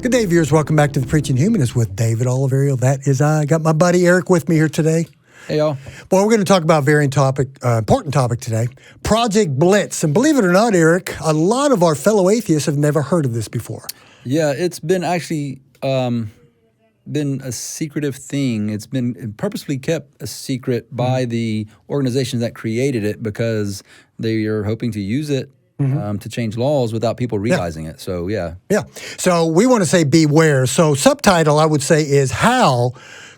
Good day, viewers. Welcome back to the Preaching Humanist with David Oliverio. That is I. Got my buddy Eric with me here today. Hey, y'all. Well, we're going to talk about a very important topic today, Project Blitz. And believe it or not, Eric, a lot of our fellow atheists have never heard of this before. Yeah, it's been actually been a secretive thing. It's been purposely kept a secret by the organizations that created it because they are hoping to use it to change laws without people realizing it. So, yeah. Yeah. So we want to say beware. So subtitle, I would say, is How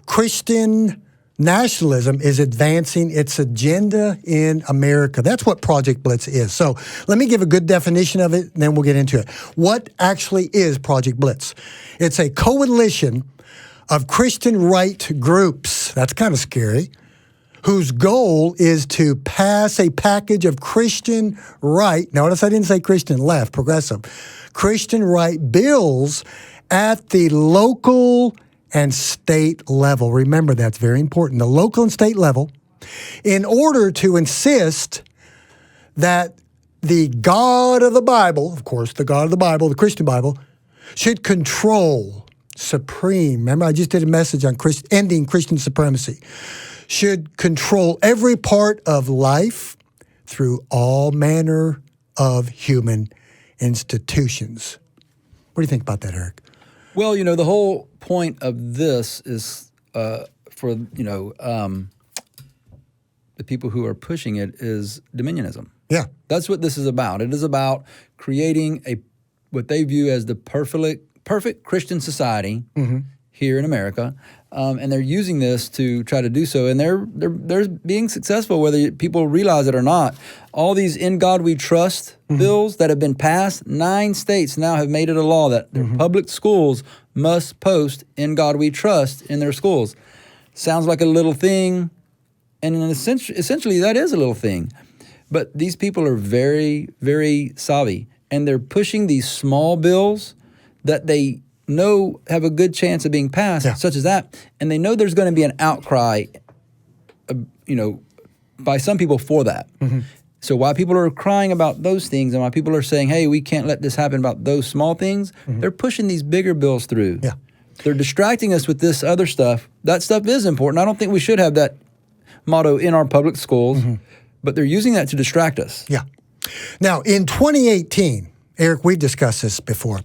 Christian Nationalism is Advancing Its Agenda in America. That's what Project Blitz is. So let me give a good definition of it, and then we'll get into it. What actually is Project Blitz? It's a coalition of Christian right groups. That's kind of scary. Whose goal is to pass a package of Christian right, notice I didn't say Christian left, progressive, Christian right bills at the local and state level. Remember, that's very important, the local and state level, in order to insist that the God of the Bible, of course, the God of the Bible, the Christian Bible, should control supreme. Remember, I just did a message on ending Christian supremacy. Should control every part of life through all manner of human institutions. What do you think about that, Eric? Well, you know, the whole point of this is for, the people who are pushing it is Dominionism. Yeah. That's what this is about. It is about creating what they view as the perfect Christian society here in America. And they're using this to try to do so, and they're being successful, whether people realize it or not. All these "In God We Trust" bills that have been passed, 9 states now have made it a law that their public schools must post "In God We Trust" in their schools. Sounds like a little thing, and essentially that is a little thing. But these people are very, very savvy, and they're pushing these small bills that they know have a good chance of being passed, such as that, and they know there's going to be an outcry, by some people for that. So while people are crying about those things, and while people are saying, "Hey, we can't let this happen," about those small things, they're pushing these bigger bills through. Yeah, they're distracting us with this other stuff. That stuff is important. I don't think we should have that motto in our public schools, but they're using that to distract us. Yeah. Now, in 2018, Eric, we've discussed this before.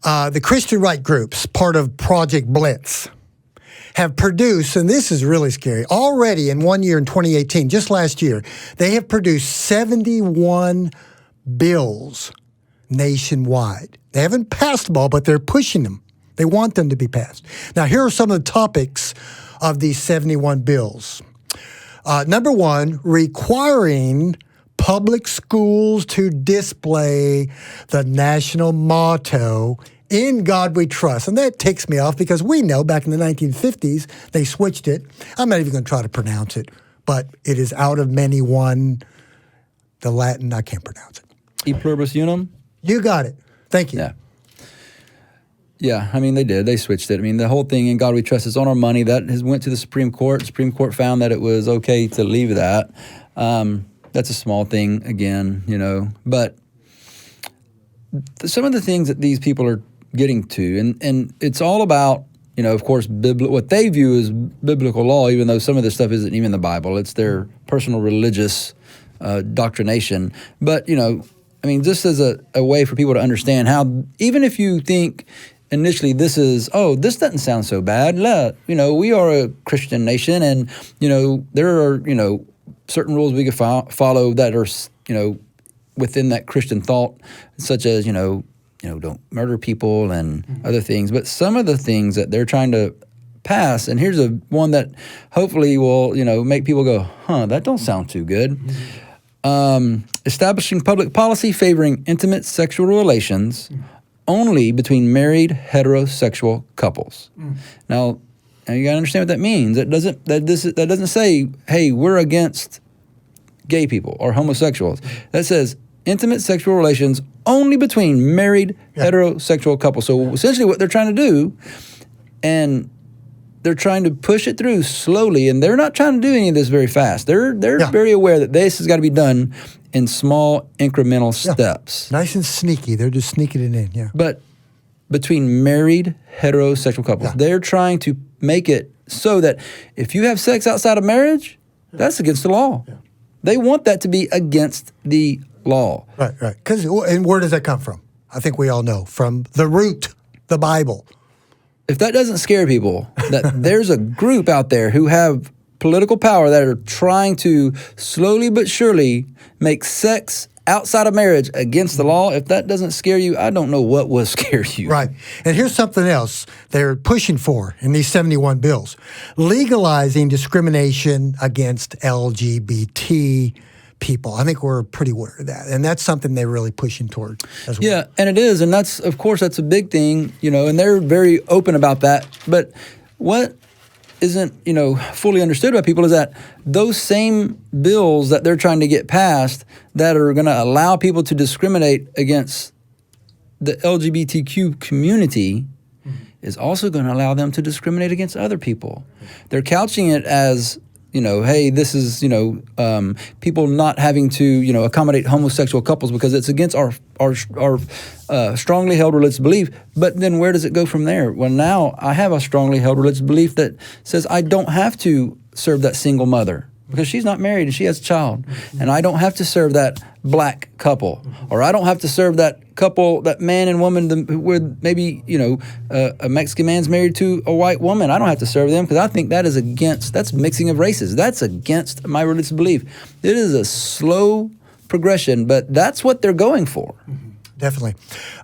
The Christian right groups, part of Project Blitz, have produced, and this is really scary, already in 1 year in 2018, just last year, they have produced 71 bills nationwide. They haven't passed them all, but they're pushing them. They want them to be passed. Now, here are some of the topics of these 71 bills. Number one, requiring public schools to display the national motto, "In God We Trust." And that ticks me off because we know back in the 1950s, they switched it. I'm not even going to try to pronounce it, but it is out of many one. The Latin, I can't pronounce it. E pluribus unum? You got it. Thank you. Yeah. Yeah, I mean, they did. They switched it. I mean, the whole thing, "In God We Trust," is on our money. That went to the Supreme Court. The Supreme Court found that it was okay to leave that. That's a small thing, again, But some of the things that these people are getting to, and it's all about, of course, what they view as biblical law, even though some of this stuff isn't even the Bible. It's their personal religious doctrination. But, just as a way for people to understand how, even if you think initially this doesn't sound so bad. We are a Christian nation, and, there are, certain rules we can follow that are, within that Christian thought, such as, don't murder people and other things. But some of the things that they're trying to pass, and here's one that hopefully will, make people go, that don't sound too good. Establishing public policy favoring intimate sexual relations only between married heterosexual couples. Now, you got to understand what that means. That doesn't say, "Hey, we're against gay people or homosexuals." That says intimate sexual relations only between married heterosexual couples. So essentially what they're trying to do, and they're trying to push it through slowly, and they're not trying to do any of this very fast. They're very aware that this has got to be done in small incremental steps. Nice and sneaky. They're just sneaking it in, But between married heterosexual couples. Yeah. They're trying to make it so that if you have sex outside of marriage, that's against the law. Yeah. They want that to be against the law. Right. And where does that come from? I think we all know, from the root, the Bible. If that doesn't scare people, that there's a group out there who have political power that are trying to slowly but surely make sex outside of marriage against the law, if that doesn't scare you, I don't know what will scare you. Right. And here's something else they're pushing for in these 71 bills. Legalizing discrimination against LGBT people. I think we're pretty aware of that. And that's something they're really pushing toward as well. Yeah, and it is. And that's, of course, that's a big thing, and they're very open about that. But what isn't, fully understood by people is that those same bills that they're trying to get passed that are going to allow people to discriminate against the LGBTQ community is also going to allow them to discriminate against other people. They're couching it as, hey, this is, people not having to, accommodate homosexual couples because it's against our strongly held religious belief. But then where does it go from there? Well, now I have a strongly held religious belief that says I don't have to serve that single mother because she's not married and she has a child. And I don't have to serve that black couple, or I don't have to serve that couple, that man and woman where maybe, a Mexican man's married to a white woman. I don't have to serve them because I think that is that's mixing of races. That's against my religious belief. It is a slow progression, but that's what they're going for. Definitely.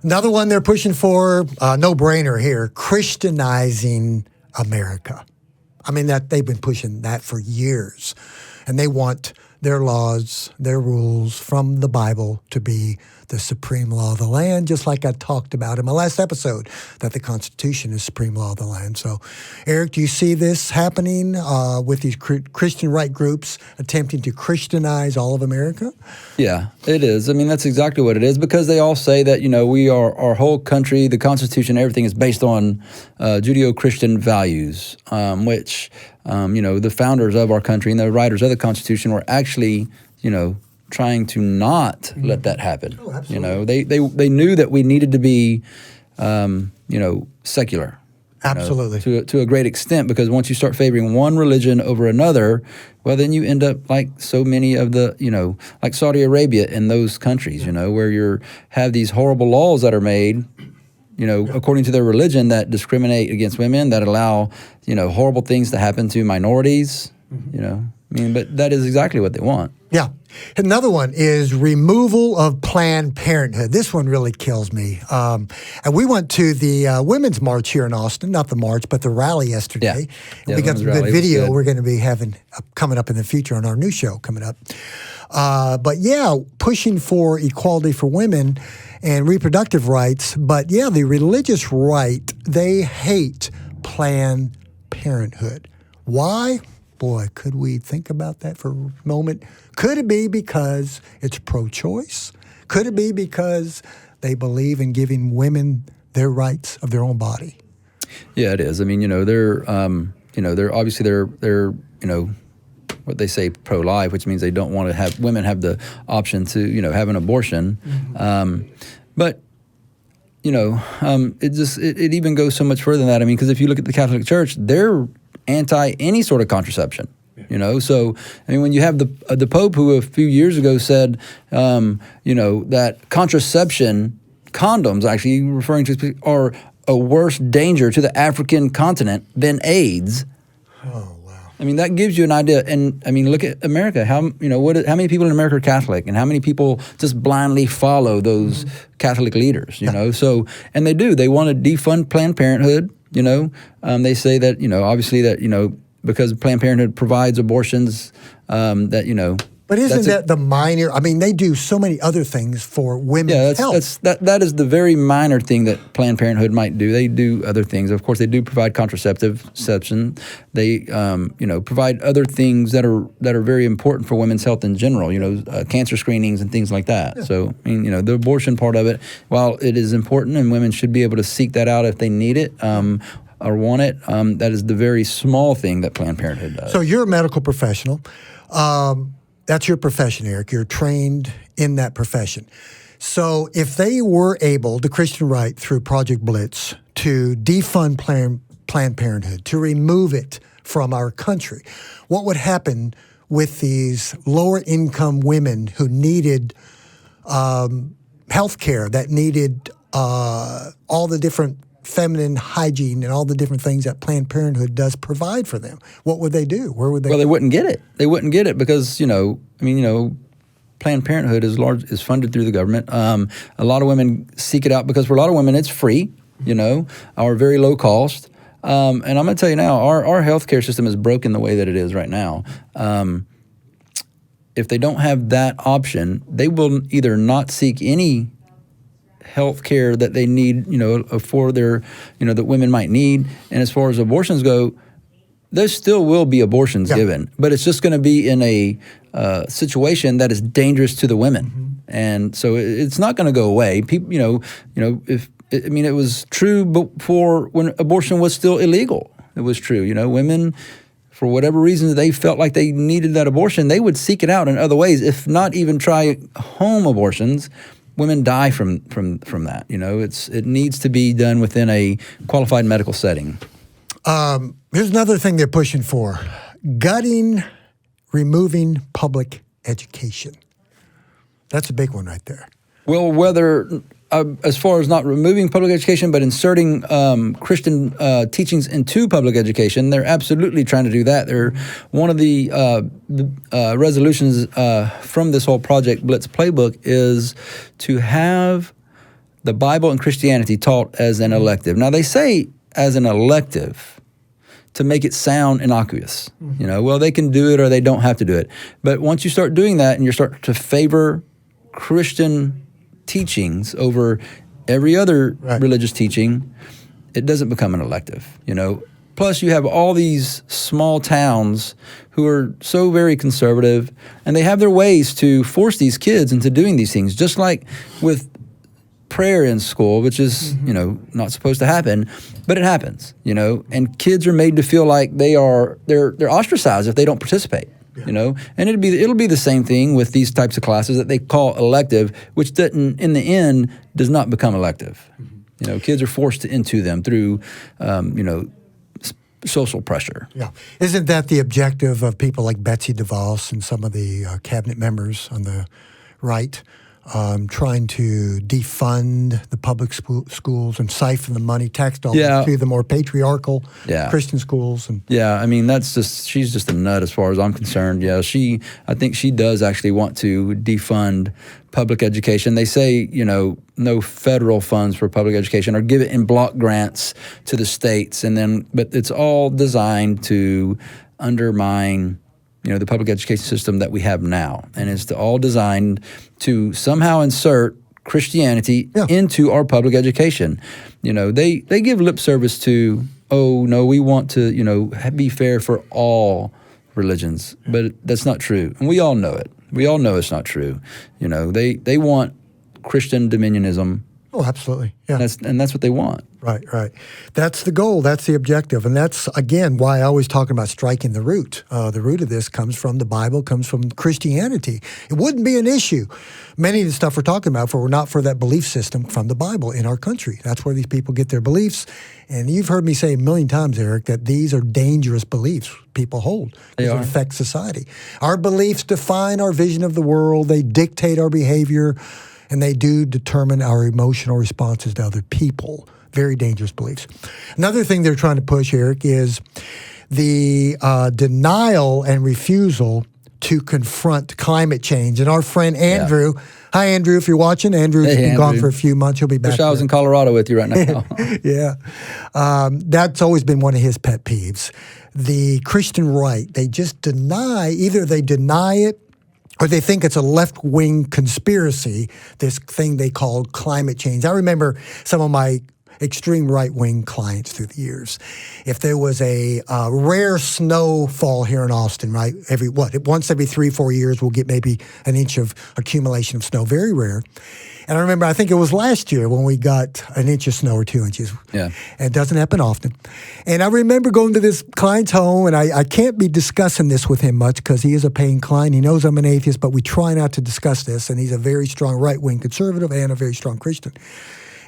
Another one they're pushing for, no-brainer here, Christianizing America. I mean, that they've been pushing that for years. And they want their laws, their rules from the Bible to be the supreme law of the land, just like I talked about in my last episode, that the Constitution is supreme law of the land. So, Eric, do you see this happening with these Christian right groups attempting to Christianize all of America? Yeah, it is. I mean, that's exactly what it is, because they all say that, we are, our whole country, the Constitution, everything is based on Judeo-Christian values, which, the founders of our country and the writers of the Constitution were actually, trying to not let that happen. Oh, absolutely. They knew that we needed to be, secular. Absolutely. To a great extent, because once you start favoring one religion over another, well, then you end up like so many of the, like Saudi Arabia and those countries, where you have these horrible laws that are made, according to their religion, that discriminate against women, that allow, horrible things to happen to minorities, but that is exactly what they want. Yeah. Another one is removal of Planned Parenthood. This one really kills me. And we went to the Women's March here in Austin, not the march, but the rally yesterday. And we got the video we're going to be having coming up in the future on our new show coming up. But yeah, pushing for equality for women and reproductive rights. But yeah, the religious right, they hate Planned Parenthood. Why? Boy, could we think about that for a moment? Could it be because it's pro-choice? Could it be because they believe in giving women their rights of their own body? Yeah, it is. I mean, they're obviously they're what they say pro-life, which means they don't want to have women have the option to have an abortion. But it even goes so much further than that. I mean, because if you look at the Catholic Church, they're anti any sort of contraception. So I mean, when you have the Pope, who a few years ago said, that contraception, condoms, actually referring to, are a worse danger to the African continent than AIDS. Oh wow! I mean, that gives you an idea. And I mean, look at America. How many people in America are Catholic, and how many people just blindly follow those Catholic leaders? So, and they do. They want to defund Planned Parenthood. They say that, obviously that, because Planned Parenthood provides abortions, that. But isn't that the minor? I mean, they do so many other things for women's health. That is the very minor thing that Planned Parenthood might do. They do other things. Of course, they do provide contraception. They, provide other things that are very important for women's health in general. Cancer screenings and things like that. Yeah. So, I mean, the abortion part of it, while it is important and women should be able to seek that out if they need it, or want it, that is the very small thing that Planned Parenthood does. So you're a medical professional. That's your profession, Eric. You're trained in that profession. So if they were able, the Christian right, through Project Blitz, to defund Planned Parenthood, to remove it from our country, what would happen with these lower income women who needed health care, that needed all the different feminine hygiene and all the different things that Planned Parenthood does provide for them? What would they do? Where would they? Well, they wouldn't get it. They wouldn't get it because, Planned Parenthood is funded through the government. A lot of women seek it out because for a lot of women it's free, or very low cost. And I'm going to tell you now, our healthcare system is broken the way that it is right now. If they don't have that option, they will either not seek any health care that they need, for their, that women might need. And as far as abortions go, there still will be abortions given, but it's just going to be in a situation that is dangerous to the women. And so it's not going to go away. People, it was true before when abortion was still illegal. It was true, women, for whatever reason they felt like they needed that abortion, they would seek it out in other ways, if not even try home abortions. Women die from that. It needs to be done within a qualified medical setting. Here's another thing they're pushing for: removing public education. That's a big one right there. Well, whether as far as not removing public education, but inserting Christian teachings into public education, they're absolutely trying to do that. They're one of the resolutions from this whole Project Blitz Playbook is to have the Bible and Christianity taught as an elective. Now, they say as an elective to make it sound innocuous. Well, they can do it or they don't have to do it. But once you start doing that and you start to favor Christian teachings over every other religious teaching, it doesn't become an elective, Plus, you have all these small towns who are so very conservative, and they have their ways to force these kids into doing these things, just like with prayer in school, which is, not supposed to happen, but it happens, and kids are made to feel like they're ostracized if they don't participate. And it'll be the same thing with these types of classes that they call elective, which in the end does not become elective. Kids are forced into them through, social pressure. Yeah, isn't that the objective of people like Betsy DeVos and some of the cabinet members on the right? Trying to defund the public schools and siphon the money, tax dollars to the more patriarchal Christian schools. And she's just a nut as far as I'm concerned. Yeah, I think she does actually want to defund public education. They say, no federal funds for public education, or give it in block grants to the states, but it's all designed to undermine the public education system that we have now. And it's all designed to somehow insert Christianity into our public education. They give lip service to, we want to, be fair for all religions. But that's not true. And we all know it. We all know it's not true. They want Christian dominionism. Oh, absolutely. Yeah. That's what they want. Right. That's the goal. That's the objective. And that's, again, why I always talk about striking the root. The root of this comes from the Bible, comes from Christianity. It wouldn't be an issue. Many of the stuff we're talking about if it were not for that belief system from the Bible in our country. That's where these people get their beliefs. And you've heard me say a million times, Eric, that these are dangerous beliefs people hold. They affect society. Our beliefs define our vision of the world. They dictate our behavior. And they do determine our emotional responses to other people. Very dangerous beliefs. Another thing they're trying to push, Eric, is the denial and refusal to confront climate change. And our friend Andrew, hi Andrew, if you're watching. Andrew's been gone for a few months. He'll be back. Wish I was in Colorado with you right now. Yeah. That's always been one of his pet peeves. The Christian right, they just deny, either they deny it, or they think it's a left-wing conspiracy, this thing they call climate change. I remember some of my extreme right-wing clients through the years. If there was a rare snowfall here in Austin, right, once every 3-4 years we'll get maybe an inch of accumulation of snow, very rare. And I remember, I think it was last year when we got an inch of snow or 2 inches. Yeah. And it doesn't happen often. And I remember going to this client's home, and I can't be discussing this with him much because he is a paying client. He knows I'm an atheist, but we try not to discuss this. And he's a very strong right-wing conservative and a very strong Christian.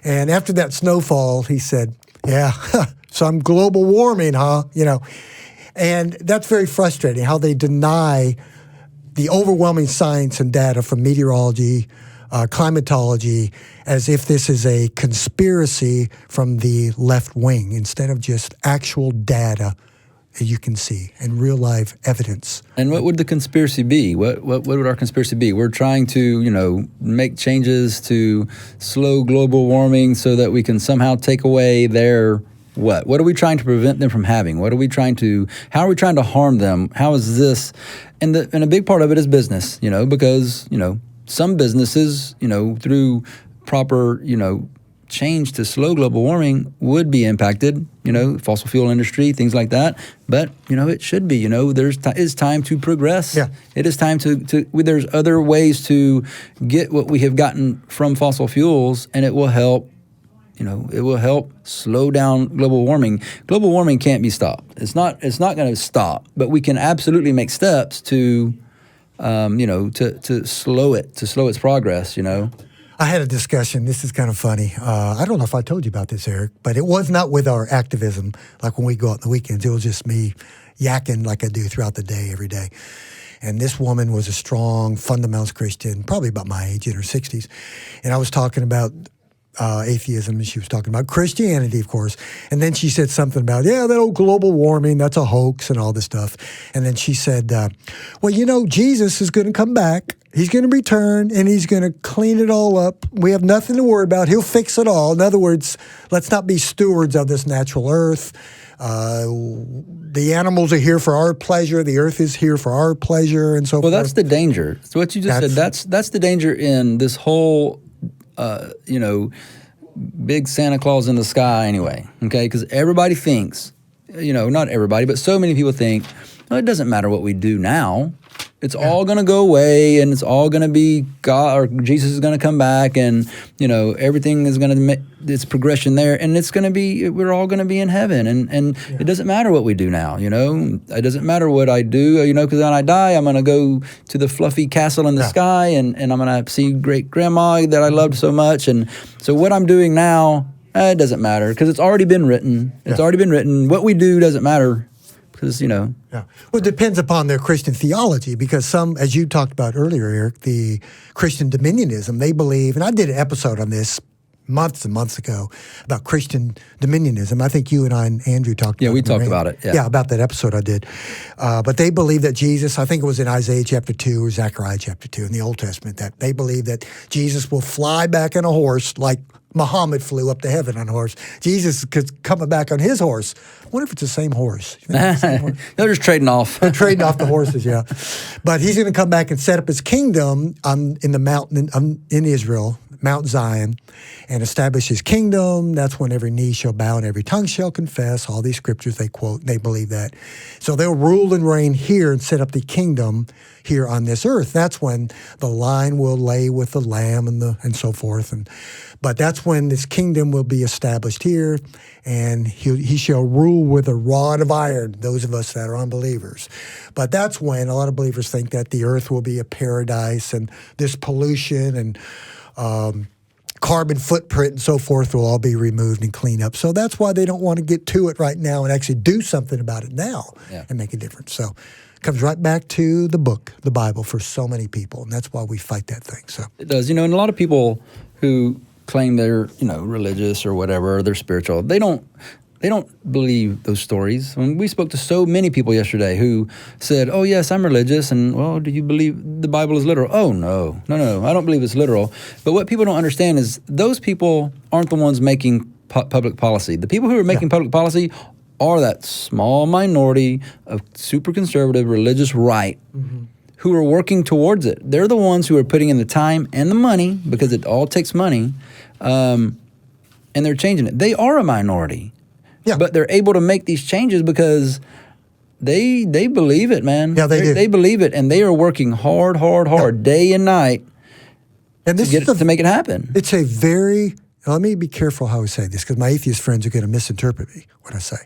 And after that snowfall, he said, yeah, some global warming, huh? You know, and that's very frustrating how they deny the overwhelming science and data from meteorology, climatology, as if this is a conspiracy from the left wing instead of just actual data that you can see and real life evidence. And what would the conspiracy be? What would our conspiracy be? We're trying to, make changes to slow global warming so that we can somehow take away their what? What are we trying to prevent them from having? How are we trying to harm them? How is this? And a big part of it is business, because, some businesses, through proper, change to slow global warming would be impacted, fossil fuel industry, things like that. But, it should be, it's time to progress. Yeah. It is time there's other ways to get what we have gotten from fossil fuels, and it will help, slow down global warming. Global warming can't be stopped. It's not going to stop, but we can absolutely make steps to slow its progress, I had a discussion. This is kind of funny. I don't know if I told you about this, Eric, but it was not with our activism, like when we go out on the weekends. It was just me yakking like I do throughout the day, every day. And this woman was a strong fundamentalist Christian, probably about my age, in her 60s. And I was talking about atheism, and she was talking about Christianity, of course. And then she said something about, that old global warming, that's a hoax and all this stuff. And then she said, Jesus is going to come back. He's going to return, and he's going to clean it all up. We have nothing to worry about. He'll fix it all. In other words, let's not be stewards of this natural earth. The animals are here for our pleasure. The earth is here for our pleasure, and so forth. Well, that's the danger. So what you just said, that's the danger in this whole big Santa Claus in the sky anyway, okay? Because everybody thinks, not everybody, but so many people think, it doesn't matter what we do now. It's all going to go away, and it's all going to be God, or Jesus is going to come back, and, everything is going to, it's progression there, and it's going to be, we're all going to be in heaven, and it doesn't matter what we do now, It doesn't matter what I do, because when I die, I'm going to go to the fluffy castle in the sky, and I'm going to see great grandma that I loved so much, and so what I'm doing now, it doesn't matter, because it's already been written. It's already been written. What we do doesn't matter. Yeah. Well, it depends upon their Christian theology, because some, as you talked about earlier, Eric, the Christian Dominionism, they believe, and I did an episode on this months and months ago about Christian Dominionism. I think you and I and Andrew talked about it. Yeah, we talked about it. Yeah, about that episode I did. But they believe that Jesus, I think it was in Isaiah chapter 2 or Zechariah chapter 2 in the Old Testament, that they believe that Jesus will fly back on a horse like Muhammad flew up to heaven on a horse. Jesus could come back on his horse. I wonder if it's the same horse. You think it's the same horse? They're just trading off. They're trading off the horses, yeah. But he's going to come back and set up his kingdom in the mountain in Israel, Mount Zion, and establish his kingdom. That's when every knee shall bow and every tongue shall confess. All these scriptures they quote, they believe that. So they'll rule and reign here and set up the kingdom here on this earth. That's when the lion will lay with the lamb and so forth. But that's when this kingdom will be established here, and he shall rule with a rod of iron, those of us that are unbelievers. But that's when a lot of believers think that the earth will be a paradise, and this pollution and carbon footprint and so forth will all be removed and cleaned up. So that's why they don't want to get to it right now and actually do something about it now and make a difference. So it comes right back to the book, the Bible, for so many people, and that's why we fight that thing. So it does. And a lot of people who claim they're, religious or whatever, or they're spiritual, they don't believe those stories. When we spoke to so many people yesterday who said, "Oh yes, I'm religious," and well, do you believe the Bible is literal? Oh no, I don't believe it's literal. But what people don't understand is those people aren't the ones making public policy. The people who are making public policy are that small minority of super conservative religious right. Mm-hmm. Who are working towards it. They're the ones who are putting in the time and the money, because it all takes money, and they're changing it. They are a minority, but they're able to make these changes because they believe it, man. Yeah, they do. They believe it, and they are working hard, day and night, and to make it happen. It's a very, let me be careful how I say this, because my atheist friends are going to misinterpret me when I say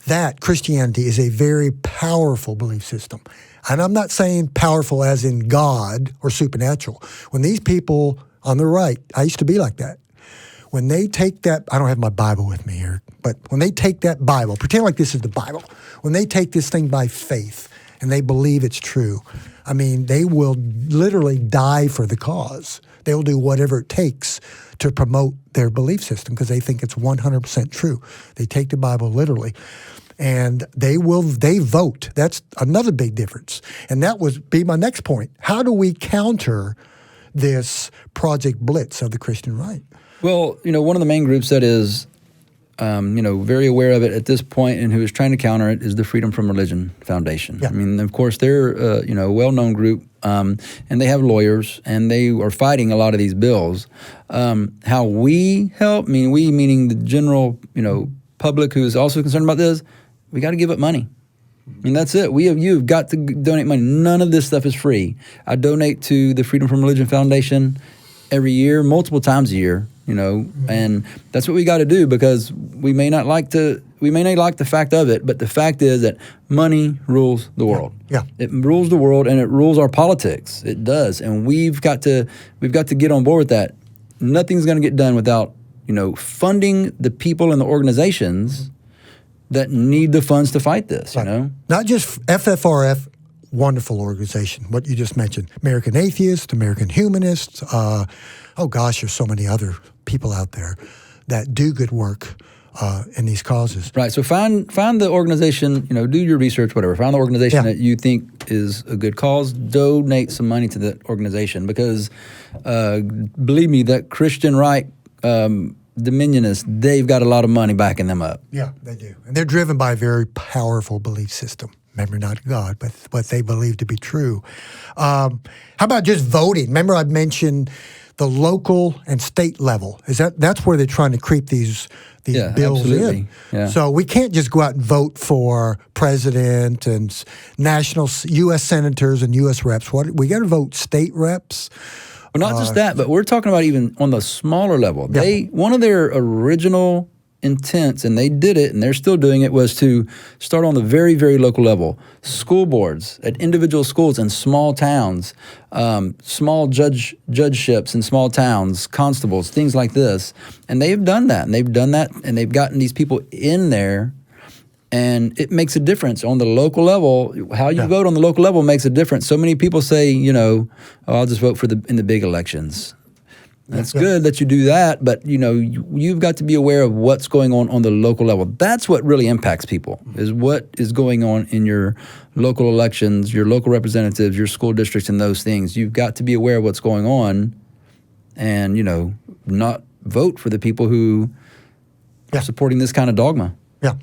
that Christianity is a very powerful belief system. And I'm not saying powerful as in God or supernatural. When these people on the right, I used to be like that. When they take that, I don't have my Bible with me here, but when they take that Bible, pretend like this is the Bible, when they take this thing by faith and they believe it's true, I mean, they will literally die for the cause. They will do whatever it takes to promote their belief system because they think it's 100% true. They take the Bible literally. And they vote. That's another big difference. And that would be my next point. How do we counter this Project Blitz of the Christian right? Well, one of the main groups that is, very aware of it at this point and who is trying to counter it is the Freedom from Religion Foundation. Yeah. I mean, of course, they're, a well-known group, and they have lawyers, and they are fighting a lot of these bills. How we help, we meaning the general, public who is also concerned about this, we got to give up money. That's it. You've got to donate money. None of this stuff is free. I donate to the Freedom from Religion Foundation every year, multiple times a year, and that's what we got to do because we may not like the fact of it, but the fact is that money rules the world. Yeah. It rules the world and it rules our politics. It does. And we've got to get on board with that. Nothing's going to get done without, funding the people and the organizations that need the funds to fight this, Not just FFRF, wonderful organization, what you just mentioned. American Atheist, American Humanist, there's so many other people out there that do good work in these causes. Right, so find the organization, do your research, whatever. Find the organization that you think is a good cause. Donate some money to that organization because, believe me, that Christian right, Dominionists, they've got a lot of money backing them up. Yeah, they do. And they're driven by a very powerful belief system. Remember, not God, but what they believe to be true. How about just voting? Remember I mentioned the local and state level. That's where they're trying to creep these bills absolutely. in. Yeah. So we can't just go out and vote for president and national U.S. senators and U.S. reps. We got to vote state reps. Well, not just that, but we're talking about even on the smaller level. Yeah. One of their original intents, and they did it, and they're still doing it, was to start on the very, very local level. School boards at individual schools in small towns, small judgeships in small towns, constables, things like this. And they've done that, and they've gotten these people in there, and it makes a difference on the local level. How you vote on the local level makes a difference. So many people say, I'll just vote in the big elections. That's good that you do that, but you've got to be aware of what's going on the local level. That's what really impacts people, is what is going on in your local elections, your local representatives, your school districts, and those things. You've got to be aware of what's going on and, not vote for the people who are supporting this kind of dogma. Yeah.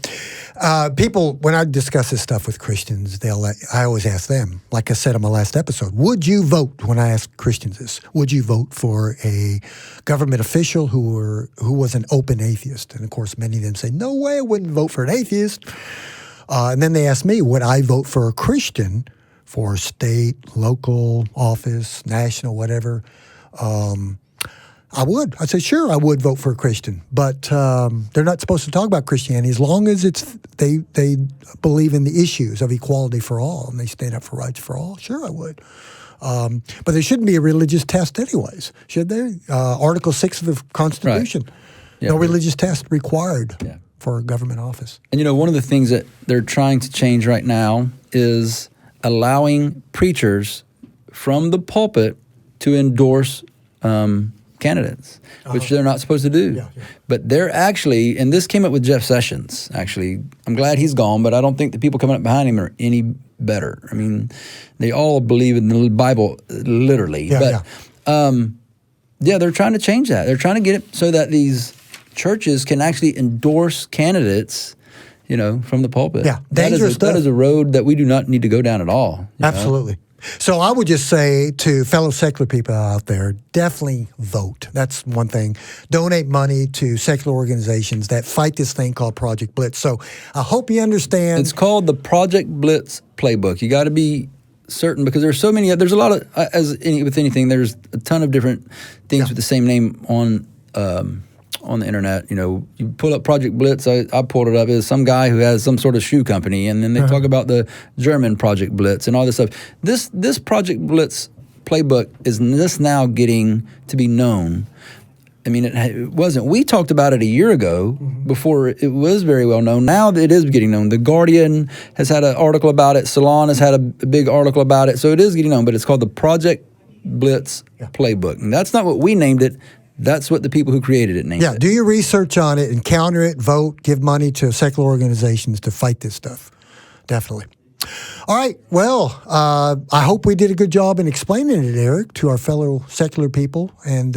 People, when I discuss this stuff with Christians, I always ask them, like I said in my last episode, would you vote, when I ask Christians this, would you vote for a government official who was an open atheist? And of course, many of them say, no way, I wouldn't vote for an atheist. And then they ask me, would I vote for a Christian for state, local, office, national, whatever? I would. I said, sure, I would vote for a Christian, but they're not supposed to talk about Christianity as long as they believe in the issues of equality for all and they stand up for rights for all. Sure, I would. But there shouldn't be a religious test anyways, should there? Article 6 of the Constitution, Right. Yeah, no religious test required for a government office. And one of the things that they're trying to change right now is allowing preachers from the pulpit to endorse candidates, which they're not supposed to do. Yeah. But they're actually, and this came up with Jeff Sessions, actually. I'm glad he's gone, but I don't think the people coming up behind him are any better. I mean, they all believe in the Bible literally. They're trying to change that. They're trying to get it so that these churches can actually endorse candidates, from the pulpit. Yeah, dangerous stuff. That is a road that we do not need to go down at all. Absolutely. So I would just say to fellow secular people out there, definitely vote. That's one thing. Donate money to secular organizations that fight this thing called Project Blitz. So I hope you understand. It's called the Project Blitz Playbook. You got to be certain because there's so many. There's a lot of with anything. There's a ton of different things with the same name on the internet. You know, you pull up Project Blitz. I pulled it up. It's some guy who has some sort of shoe company, and then they talk about the German Project Blitz and all this stuff. This Project Blitz playbook is just now getting to be known. I mean, it wasn't. We talked about it a year ago before it was very well known. Now it is getting known. The Guardian has had an article about it. Salon has had a big article about it. So it is getting known, but it's called the Project Blitz Playbook. And that's not what we named it. That's what the people who created it named it. Do your research on it and counter it, vote, give money to secular organizations to fight this stuff. Definitely. All right. Well, I hope we did a good job in explaining it, Eric, to our fellow secular people. And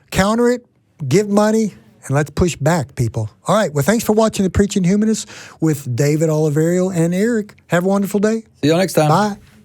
counter it, give money, and let's push back, people. All right. Well, thanks for watching the Preaching Humanist with David Oliverio and Eric. Have a wonderful day. See you next time. Bye.